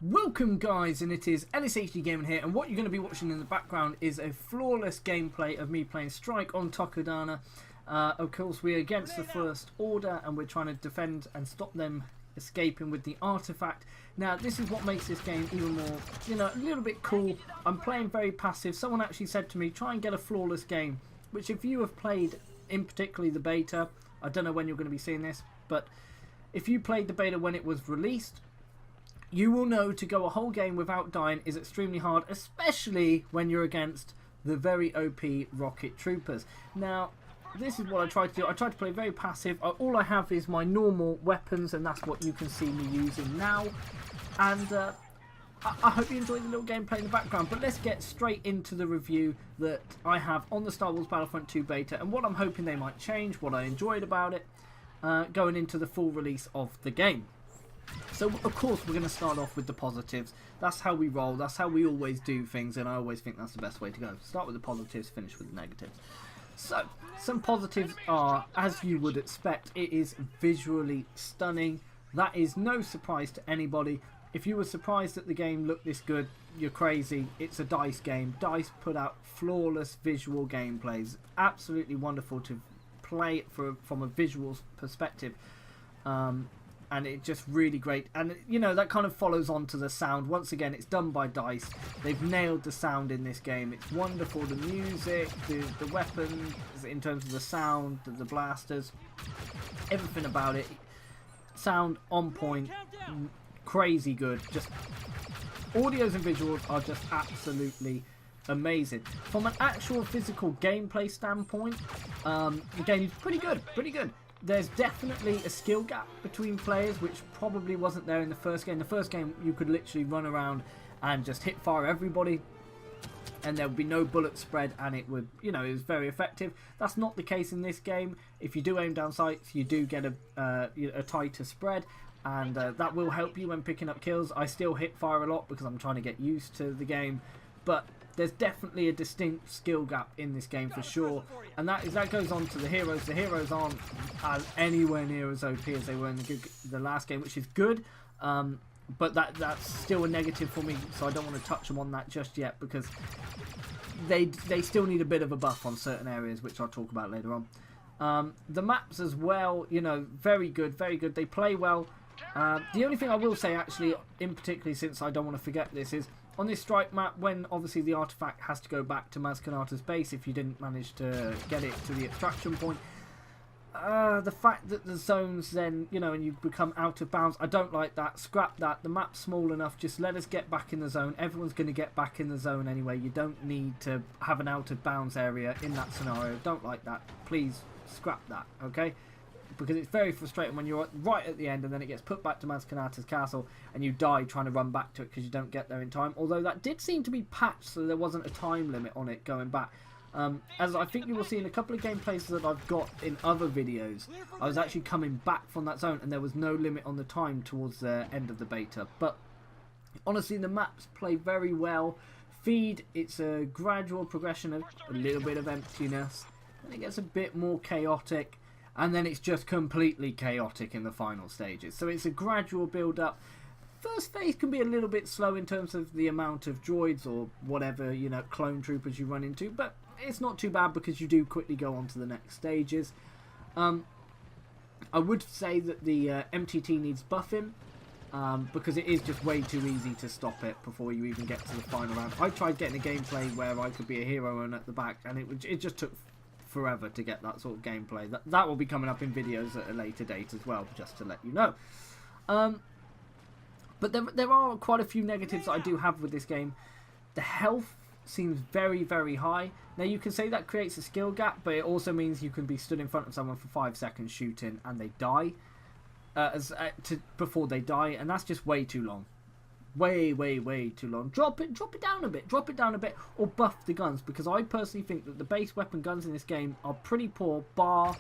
Welcome guys, and it is LSHD Gaming here, and what you're going to be watching in the background is a flawless gameplay of me playing Strike on Tokudana. Of course we're against the First Order and we're trying to defend and stop them escaping with the artifact. Now this is what makes this game even more, a little bit cool. I'm playing very passive. Someone actually said to me, try and get a flawless game, which if you have played in particularly the beta, I don't know when you're going to be seeing this, but if you played the beta when it was released, you will know to go a whole game without dying is extremely hard, especially when you're against the very OP rocket troopers. Now, this is what I tried to do. I tried to play very passive. All I have is my normal weapons, and that's what you can see me using now. And I hope you enjoyed the little gameplay in the background. But let's get straight into the review that I have on the Star Wars Battlefront 2 beta, and what I'm hoping they might change, what I enjoyed about it, going into the full release of the game. So, of course, we're going to start off with the positives. That's how we roll. That's how we always do things, and I always think that's the best way to go. Start with the positives, finish with the negatives. So, some positives are, as you would expect, it is visually stunning. That is no surprise to anybody. If you were surprised that the game looked this good, you're crazy. It's a DICE game. DICE put out flawless visual gameplays. Absolutely wonderful to play from a visual perspective. And it's just really great, and that kind of follows on to the sound. Once again, it's done by DICE. They've nailed the sound in this game. It's wonderful. The music, the weapons, in terms of the sound, the blasters, everything about it. Sound on point, crazy good. Just audios and visuals are just absolutely amazing. From an actual physical gameplay standpoint, the game is pretty good. There's definitely a skill gap between players, which probably wasn't there in the first game. The first game, you could literally run around and just hit fire everybody, and there would be no bullet spread, and it would, it was very effective. That's not the case in this game. If you do aim down sights, you do get a tighter spread, and that will help you when picking up kills. I still hit fire a lot because I'm trying to get used to the game, but there's definitely a distinct skill gap in this game for sure, and that goes on to the heroes. The heroes aren't anywhere near as OP as they were in the last game, which is good, but that's still a negative for me, so I don't want to touch them on that just yet, because they still need a bit of a buff on certain areas, which I'll talk about later on. The maps as well, very good. They play well. The only thing I will say, actually, in particular, since I don't want to forget this, is on this Strike map, when obviously the artifact has to go back to Maz Kanata's base if you didn't manage to get it to the extraction point, the fact that the zones then, and you become out of bounds, I don't like that. Scrap that. The map's small enough. Just let us get back in the zone. Everyone's going to get back in the zone anyway. You don't need to have an out of bounds area in that scenario. Don't like that. Please scrap that, okay? Because it's very frustrating when you're right at the end and then it gets put back to Maz Kanata's castle and you die trying to run back to it because you don't get there in time. Although that did seem to be patched, so there wasn't a time limit on it going back. As I think you will see in a couple of gameplays that I've got in other videos, I was actually coming back from that zone and there was no limit on the time towards the end of the beta. But honestly, the maps play very well. Feed, it's a gradual progression of a little bit of emptiness, and it gets a bit more chaotic, and then it's just completely chaotic in the final stages. So it's a gradual build up. First phase can be a little bit slow in terms of the amount of droids or whatever, clone troopers you run into, but it's not too bad because you do quickly go on to the next stages. I would say that the MTT needs buffing, because it is just way too easy to stop it before you even get to the final round. I tried getting a gameplay where I could be a hero and at the back, and it just took forever to get that sort of gameplay. That will be coming up in videos at a later date as well, just to let you know. But there are quite a few negatives that I do have with this game. The health seems very, very high. Now you can say that creates a skill gap, but it also means you can be stood in front of someone for 5 seconds shooting and they die before they die, and that's just way too long. Way too long. Drop it down a bit, or buff the guns, because I personally think that the base weapon guns in this game are pretty poor, bar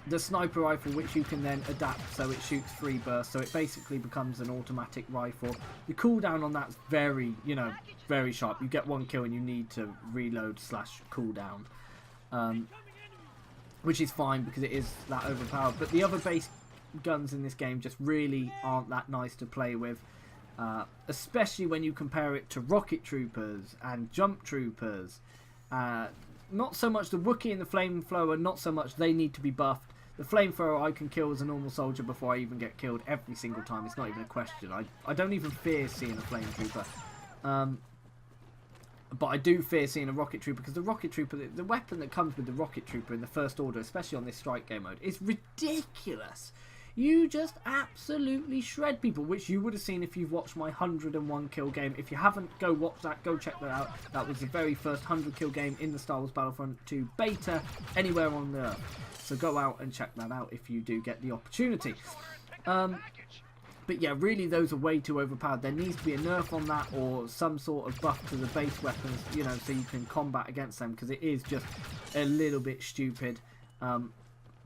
the sniper rifle, which you can then adapt so it shoots 3 bursts, so it basically becomes an automatic rifle. The cooldown on that's very, very sharp. You get 1 kill and you need to reload / cooldown, which is fine because it is that overpowered. But the other base guns in this game just really aren't that nice to play with. Especially when you compare it to rocket troopers and jump troopers. Not so much the Wookiee and the flamethrower, not so much they need to be buffed. The flamethrower I can kill as a normal soldier before I even get killed every single time. It's not even a question. I don't even fear seeing a flame trooper. But I do fear seeing a rocket trooper, because the rocket trooper, the weapon that comes with the rocket trooper in the First Order, especially on this strike game mode, is ridiculous. You just absolutely shred people, which you would have seen if you've watched my 101 kill game. If you haven't, go watch that, go check that out. That was the very first 100 kill game in the Star Wars Battlefront 2 beta anywhere on the Earth. So go out and check that out if you do get the opportunity. But yeah, really those are way too overpowered. There needs to be a nerf on that, or some sort of buff to the base weapons, you know, so you can combat against them, because it is just a little bit stupid.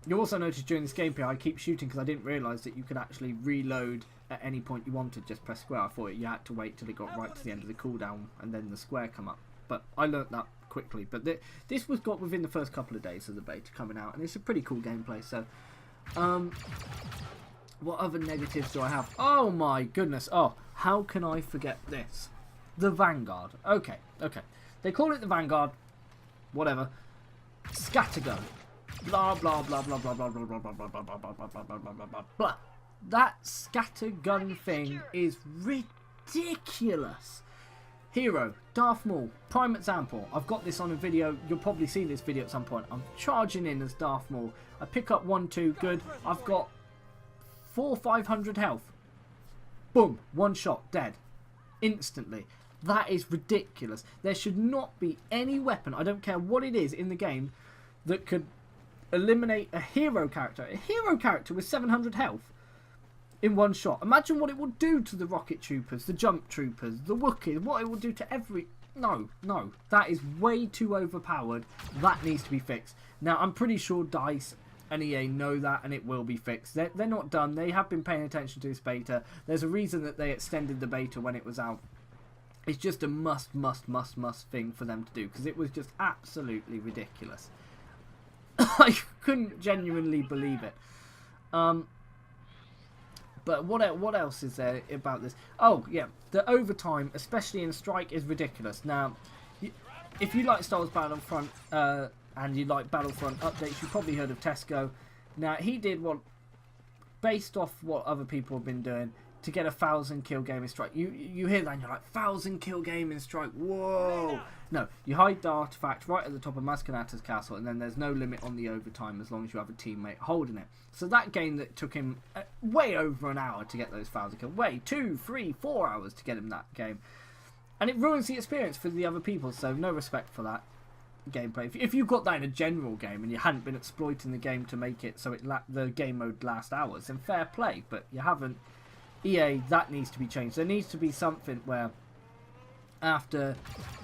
You also notice during this gameplay I keep shooting because I didn't realise that you could actually reload at any point you wanted, just press square. I thought you had to wait till it got right to the end of the cooldown and then the square come up. But I learnt that quickly. But this was got within the first couple of days of the beta coming out, and it's a pretty cool gameplay. So, what other negatives do I have? Oh my goodness. Oh, how can I forget this? The Vanguard. Okay. They call it the Vanguard. Whatever. Scattergun. Blah blah blah blah blah blah blah blah blah blah blah blah blah blah blah blah blah blah. That scattergun thing is ridiculous. Hero, Darth Maul, prime example. I've got this on a video. You'll probably see this video at some point. I'm charging in as Darth Maul. I pick up 1-2, good. I've got 400-500 health. Boom, one shot, dead, instantly. That is ridiculous. There should not be any weapon, I don't care what it is in the game, that could eliminate a hero character. A hero character with 700 health in one shot. Imagine what it will do to the rocket troopers, the jump troopers, the Wookiees, what it will do to every... No. That is way too overpowered. That needs to be fixed. Now, I'm pretty sure DICE and EA know that, and it will be fixed. They're not done. They have been paying attention to this beta. There's a reason that they extended the beta when it was out. It's just a must thing for them to do, because it was just absolutely ridiculous. I couldn't genuinely believe it. But what else is there about this? Oh, yeah. The overtime, especially in Strike, is ridiculous. Now, if you like Star Wars Battlefront and you like Battlefront updates, you've probably heard of Tesco. Now, he did what, based off what other people have been doing, to get a 1,000 kill game in Strike. You hear that and you're like, 1,000 kill game in Strike, whoa! No, you hide the artifact right at the top of Maskanata's castle, and then there's no limit on the overtime as long as you have a teammate holding it. So that game that took him way over an hour to get those 1,000 kills, way 2, 3, 4 hours to get him that game. And it ruins the experience for the other people, so no respect for that gameplay. If you've got that in a general game and you hadn't been exploiting the game to make it so the game mode lasts hours, then fair play, but you haven't. EA, that needs to be changed. There needs to be something where after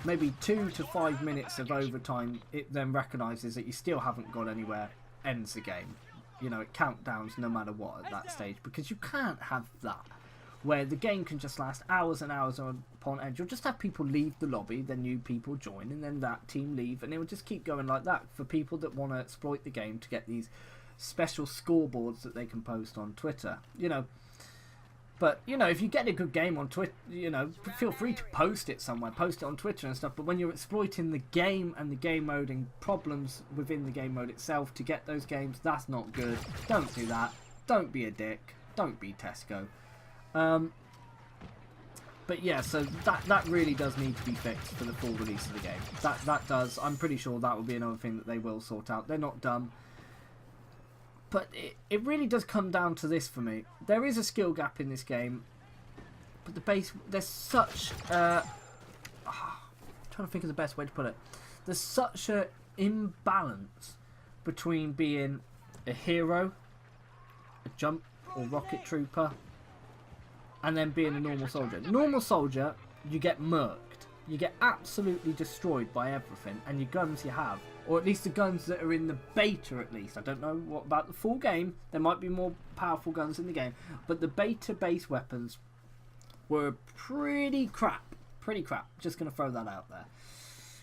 maybe 2 to 5 minutes of overtime, it then recognises that you still haven't got anywhere, ends the game. You know, it countdowns no matter what at that stage, because you can't have that where the game can just last hours and hours upon end. You'll just have people leave the lobby, then new people join, and then that team leave, and it will just keep going like that for people that want to exploit the game to get these special scoreboards that they can post on Twitter. You know, but, you know, if you get a good game on Twitter, you know, feel free to post it somewhere. Post it on Twitter and stuff. But when you're exploiting the game and the game mode and problems within the game mode itself to get those games, that's not good. Don't do that. Don't be a dick. Don't be Tesco. But yeah, so that really does need to be fixed for the full release of the game. That does. I'm pretty sure that will be another thing that they will sort out. They're not dumb. But it really does come down to this for me. There is a skill gap in this game, but the base, there's such I'm trying to think of the best way to put it. There's such an imbalance between being a hero, a jump or rocket trooper, and then being a normal soldier. Normal soldier, you get murked. You get absolutely destroyed by everything, and your guns you have, or at least the guns that are in the beta at least. I don't know what about the full game. There might be more powerful guns in the game, but the beta base weapons were pretty crap. Pretty crap. Just going to throw that out there.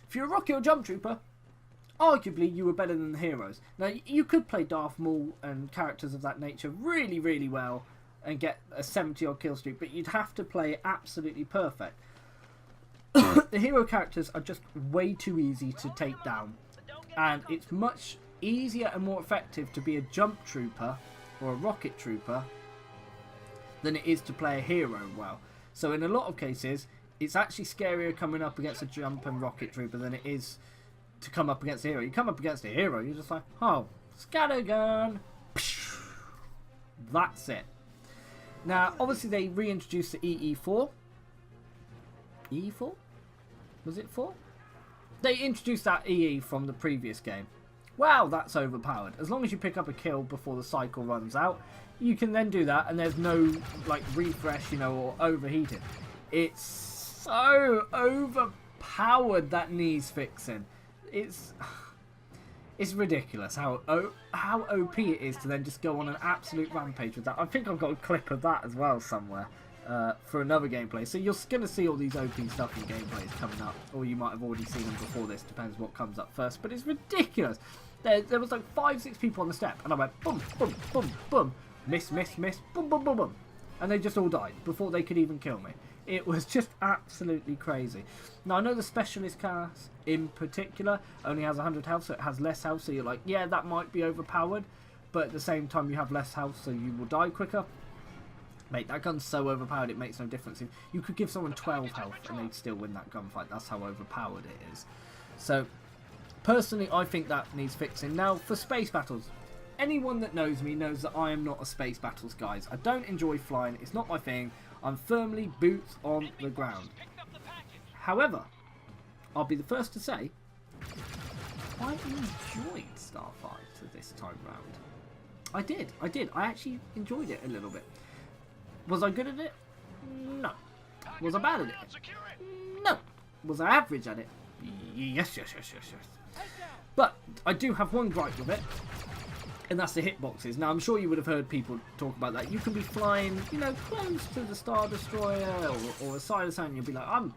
If you're a rocket or jump trooper, arguably you were better than the heroes. Now, you could play Darth Maul and characters of that nature really, really well and get a 70-odd kill streak, but you'd have to play absolutely perfect. The hero characters are just way too easy to take down, and it's much easier and more effective to be a jump trooper or a rocket trooper than it is to play a hero well. So in a lot of cases, it's actually scarier coming up against a jump and rocket trooper than it is to come up against a hero. You come up against a hero, you're just like, oh, scattergun. That's it. Now, obviously they reintroduced the EE4. EE4? Was it 4? They introduced that EE from the previous game. Wow, that's overpowered. As long as you pick up a kill before the cycle runs out, you can then do that and there's no like refresh, you know, or overheating. It's so overpowered, that knees fixing. It's ridiculous how OP it is to then just go on an absolute rampage with that. I think I've got a clip of that as well somewhere for another gameplay. So you're going to see all these OP stuff in gameplays coming up, or you might have already seen them before this, depends what comes up first. But it's ridiculous. There was like 5-6 people on the step, and I went boom, boom, boom, boom, miss, miss, miss, boom, boom, boom, boom, and they just all died before they could even kill me. It was just absolutely crazy. Now, I know the specialist class in particular only has 100 health, so it has less health, so you're like, yeah, that might be overpowered, but at the same time you have less health, so you will die quicker. Mate, that gun's so overpowered it makes no difference. You could give someone 12 health and they'd still win that gunfight. That's how overpowered it is. So, personally, I think that needs fixing. Now, for space battles, anyone that knows me knows that I am not a space battles guy. I don't enjoy flying. It's not my thing. I'm firmly boots on the ground. However, I'll be the first to say, I enjoyed Starfighter this time round. I did. I actually enjoyed it a little bit. Was I good at it? No. Was I bad at it? No. Was I average at it? Yes. But I do have one gripe with it, and that's the hitboxes. Now, I'm sure you would have heard people talk about that. You can be flying, you know, close to the Star Destroyer or a Silas, and you'll be like, I'm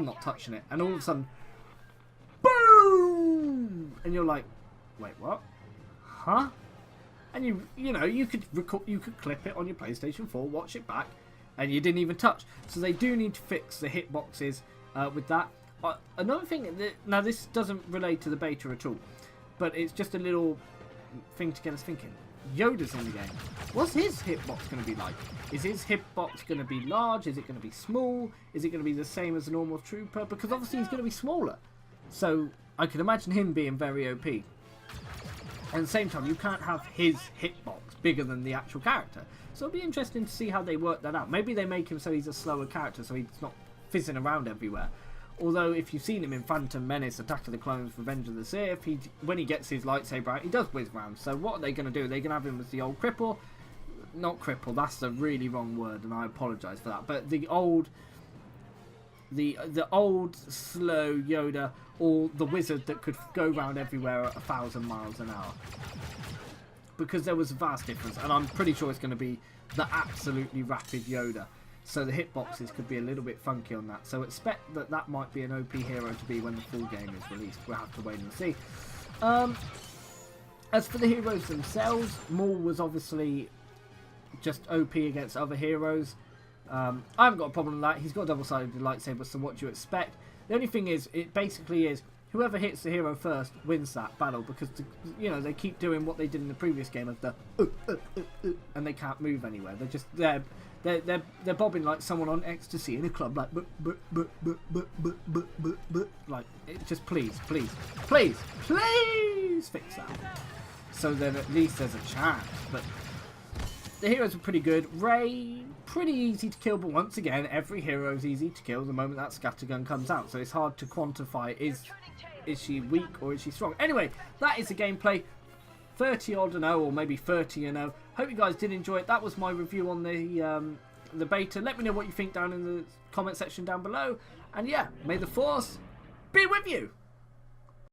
not touching it. And all of a sudden, boom! And you're like, wait, what? Huh? And you know, you could clip it on your PlayStation 4, watch it back, and you didn't even touch. So they do need to fix the hitboxes with that. Another thing, now this doesn't relate to the beta at all, but it's just a little thing to get us thinking. Yoda's in the game. What's his hitbox going to be like? Is his hitbox going to be large? Is it going to be small? Is it going to be the same as a normal trooper? Because obviously he's going to be smaller. So I can imagine him being very OP. And at the same time, you can't have his hitbox bigger than the actual character. So it'll be interesting to see how they work that out. Maybe they make him so he's a slower character, so he's not fizzing around everywhere. Although, if you've seen him in Phantom Menace, Attack of the Clones, Revenge of the Sith, when he gets his lightsaber out, he does whiz round. So what are they going to do? They're going to have him as the old cripple. Not cripple, that's the really wrong word, and I apologise for that. But the old slow Yoda, or the wizard that could go round everywhere at 1,000 miles an hour. Because there was a vast difference, and I'm pretty sure it's going to be the absolutely rapid Yoda. So the hitboxes could be a little bit funky on that. So expect that might be an OP hero to be when the full game is released. We'll have to wait and see. As for the heroes themselves, Maul was obviously just OP against other heroes. I haven't got a problem with that. He's got a double-sided lightsaber, so what do you expect? The only thing is, it basically is whoever hits the hero first wins that battle, because you know, they keep doing what they did in the previous game of the and they can't move anywhere. They're just they're bobbing like someone on ecstasy in a club, like like it, just please fix that, so then at least there's a chance. But the heroes are pretty good. Rey, pretty easy to kill, but once again, every hero is easy to kill the moment that scattergun comes out, so it's hard to quantify is she weak or is she strong. Anyway, that is the gameplay. 30 odd and 0, or maybe 30 and 0. Hope you guys did enjoy it. That was my review on the beta. Let me know what you think down in the comment section down below. And yeah, may the Force be with you.